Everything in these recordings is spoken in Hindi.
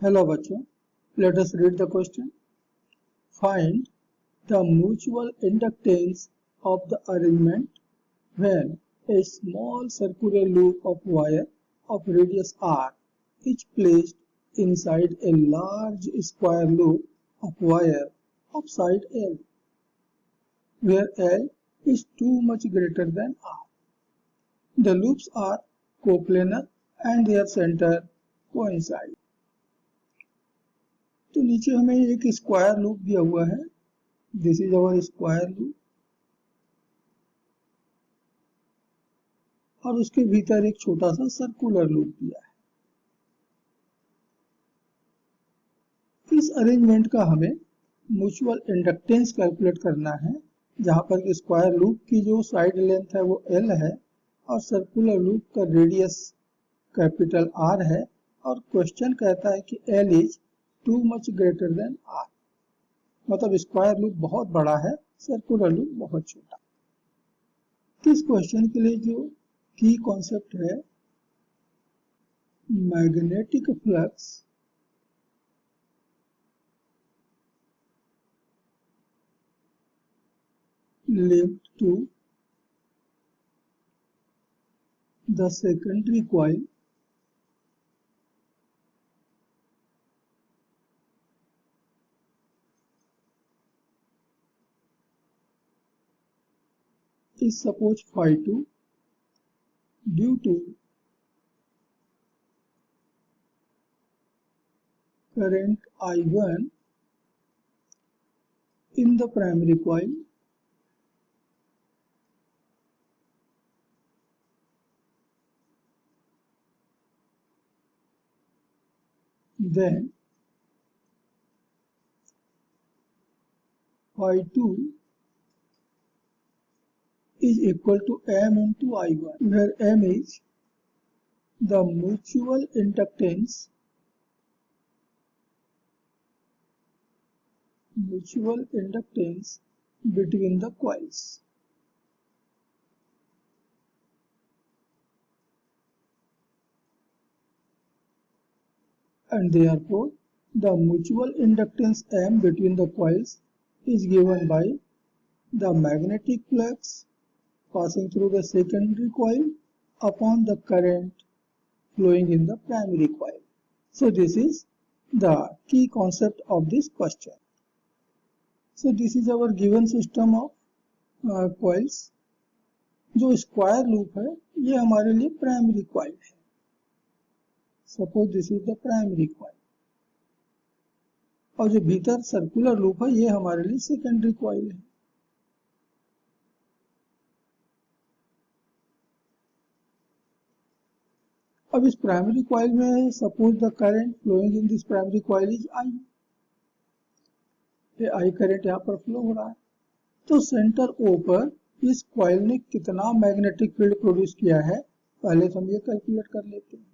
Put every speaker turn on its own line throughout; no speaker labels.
Hello बच्चों, let us read the question. Find the mutual inductance of the arrangement when a small circular loop of wire of radius r is placed inside a large square loop of wire of side L, where L is too much greater than r. The loops are coplanar and their center coincide. तो नीचे हमें एक स्क्वायर लूप दिया हुआ है. This is our square loop और उसके भीतर एक छोटा सा सर्कुलर लूप दिया है. इस अरेंजमेंट का हमें म्यूचुअल इंडक्टेंस कैलकुलेट करना है, जहां पर स्क्वायर लूप की जो साइड लेंथ है वो L है और सर्कुलर लूप का रेडियस कैपिटल R है. और क्वेश्चन कहता है कि L is too much greater than R, मतलब स्क्वायर लूप बहुत बड़ा है, सर्कुलर लूप बहुत छोटा. इस क्वेश्चन के लिए जो की कॉन्सेप्ट है magnetic flux linked to the secondary coil is suppose phi 2 due to current I1 in the primary coil then phi 2 is equal to M into I1, where M is the mutual inductance between the coils. And therefore the mutual inductance M between the coils is given by the magnetic flux passing through the secondary coil upon the current flowing in the primary coil. So this is the key concept of this question. So this is our given system of coils. जो स्क्वायर लूप है ये हमारे लिए प्राइमरी कॉइल है. Suppose this is the primary coil और जो भीतर सर्कुलर लूप है ये हमारे लिए सेकेंडरी कॉइल है. अब इस प्राइमरी कॉइल में suppose the current flowing in this primary coil is I. ये आई करंट यहाँ पर फ्लो हो रहा है. तो सेंटर ओ पर इस कॉइल ने कितना मैग्नेटिक फील्ड प्रोड्यूस किया है पहले तो हम ये कैलकुलेट कर लेते हैं.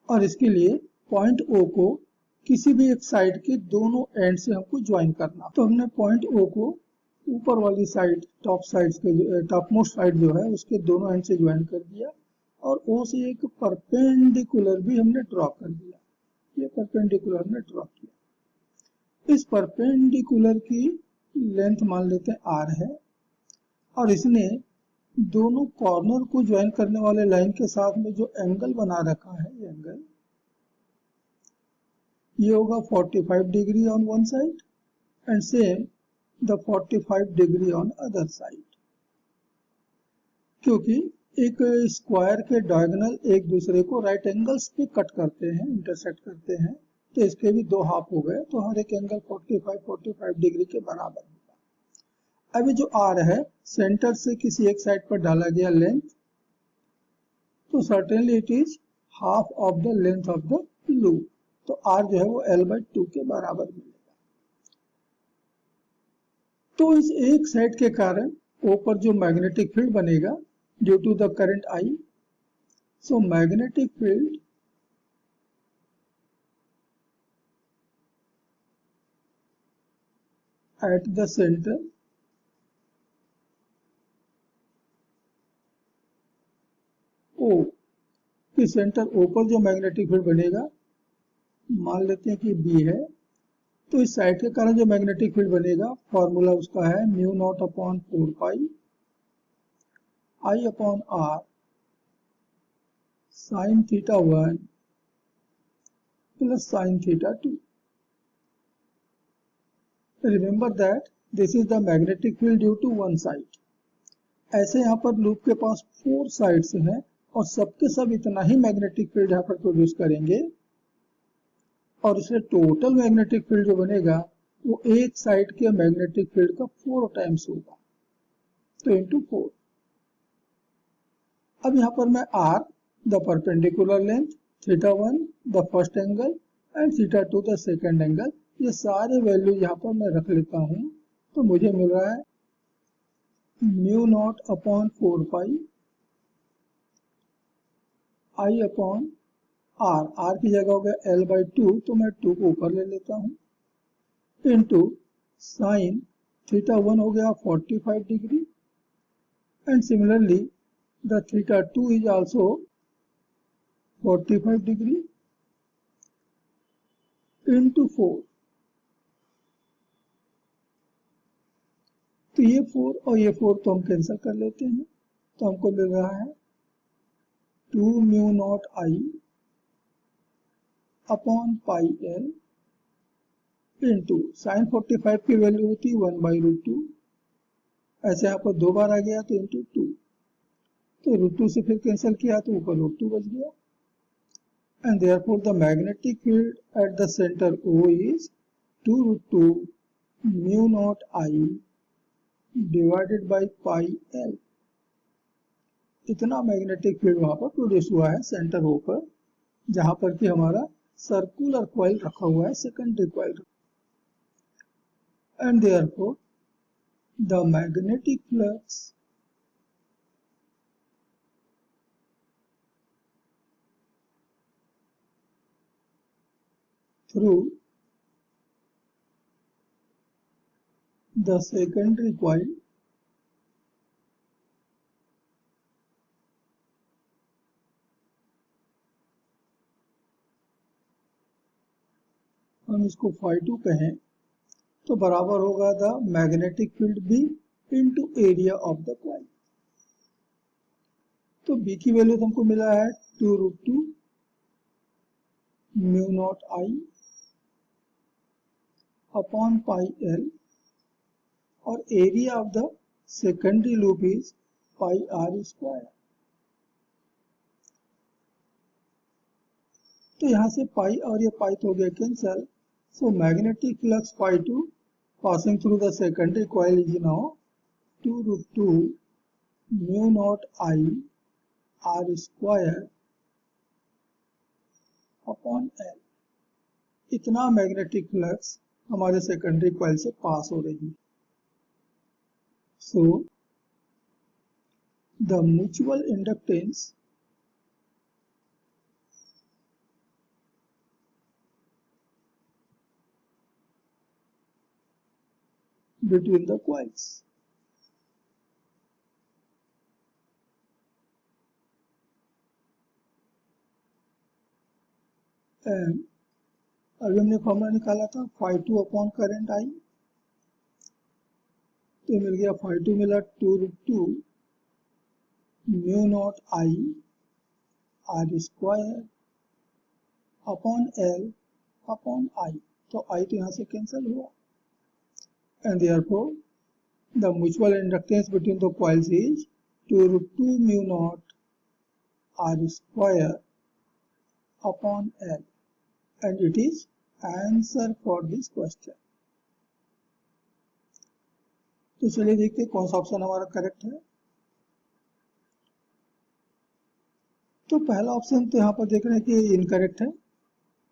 और इसके लिए पॉइंट ओ को किसी भी एक साइड के दोनों एंड से हमको ज्वाइन करना. तो हमने पॉइंट ओ को ऊपर वाली साइड टॉप मोस्ट साइड जो है उसके दोनों एंड से ज्वाइन कर दिया और ओ से एक परपेंडिकुलर भी हमने ड्रॉ कर दिया. ये परपेंडिकुलर हमने ड्रॉ किया. इस परपेंडिकुलर की लेंथ मान लेते हैं R है और इसने दोनों कॉर्नर को ज्वाइन करने वाले लाइन के साथ में जो एंगल बना रखा है ये एंगल ये होगा 45 degree on one side and same the 45 degree on other side. क्योंकि एक स्क्वायर के डायगोनल एक दूसरे को राइट एंगल्स पे कट करते हैं, इंटरसेक्ट करते हैं, तो इसके भी दो हाफ हो गए तो हर एक एंगल 45 डिग्री के बराबर होगा. अभी जो R है सेंटर से किसी एक साइड पर डाला गया लेंथ, तो certainly it is half of the length of the loop. तो R जो है वो L/2 के बराबर मिलेगा. तो इस एक साइड के कारण O पर जो मैग्नेटिक फील्ड बनेगा due to the current I, so magnetic field at the centre O, कि सेंटर O पर जो मैग्नेटिक फील्ड बनेगा मान लेते हैं कि बी है, तो इस साइड के कारण जो मैग्नेटिक फील्ड बनेगा फॉर्मूला उसका है mu naught upon 4 pi I upon R sine theta 1 plus sine theta 2. Remember that this is the magnetic field due to one side. ऐसे यहाँ पर लूप के पास 4 साइड्स हैं और सबके सब इतना ही मैग्नेटिक फील्ड यहाँ पर प्रोड्यूस करेंगे और इसलिए टोटल मैग्नेटिक फील्ड जो बनेगा वो एक साइड के मैग्नेटिक फील्ड का 4 टाइम्स होगा, तो इंटू 4. अब यहाँ पर मैं r the perpendicular length, theta 1 the first angle and theta 2 the second angle, ये सारे वैल्यू यहाँ पर मैं रख लेता हूँ. तो मुझे मिल रहा है mu naught upon 4 pi I upon R, R की जगह हो गया एल बाई 2, तो मैं 2 को ऊपर ले लेता हूँ, इंटू साइन थीटा 1 हो गया 45 degree and similarly the theta 2 is also 45 degree into 4. तो ये 4 और ये 4 तो हम कैंसिल कर लेते हैं, तो हमको मिल रहा है 2 mu naught I upon pi L into sine 45 की वैल्यू होती 1 बाई रूट 2, ऐसे यहाँ पर 2 बार आ गया तो इंटू 2, तो रूट 2 से फिर कैंसिल किया तो ऊपर रूट 2 बच गया. And therefore the magnetic field at the centre O is 2 root 2 mu naught I divided by pi L. इतना मैग्नेटिक फील्ड वहां पर प्रोड्यूस हुआ है सेंटर O पर, जहां पर कि हमारा सर्कुलर कॉइल रखा हुआ है, secondary coil. And therefore the magnetic flux through the secondary coil हम इसको phi2 कहें तो बराबर होगा the magnetic field B into area of the coil. तो B की वैल्यू हमको मिला है 2 root 2 mu naught I upon pi L और area of the secondary loop is pi R square. तो यहां से पाई और ये पाई तो हो गया cancel, so magnetic flux phi2 passing through the secondary coil is now 2 root 2 mu naught I r square upon L. इतना मैग्नेटिक फ्लक्स हमारे सेकेंडरी कॉइल से पास हो रही है. So the mutual inductance between the coils and अभी हमने फॉर्मूला निकाला था phi2 अपॉन करंट आई, तो मिल गया phi2 मिला 2 root 2 mu naught I R square upon L upon I. तो आई तो यहाँ से कैंसिल हुआ and therefore the mutual inductance between the coils is 2 root 2 mu naught r square upon L, and it is answer for this question. तो चलिए देखते हैं कौन सा ऑप्शन हमारा करेक्ट है. तो पहला ऑप्शन तो यहाँ पर देख रहे हैं कि इनकरेक्ट है.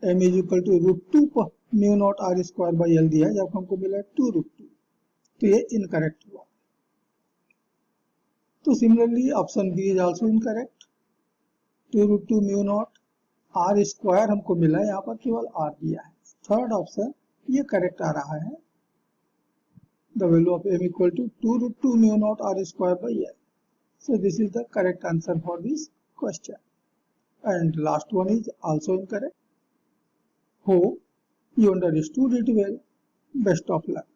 m is equal to root 2 mu naught R square by L दिया है, जब हमको मिला 2 रूट 2, तो ये इनकरेक्ट हुआ. तो similarly option B is also incorrect. 2 root 2 mu naught R square हमको मिला है, यहाँ पर केवल आर दिया है. थर्ड ऑप्शन ये करेक्ट आ रहा है. The value of m equal to 2 root 2 mu naught R square by L. So this is the correct answer for this question. And last one is also incorrect. Hope you understood it well. Best of luck.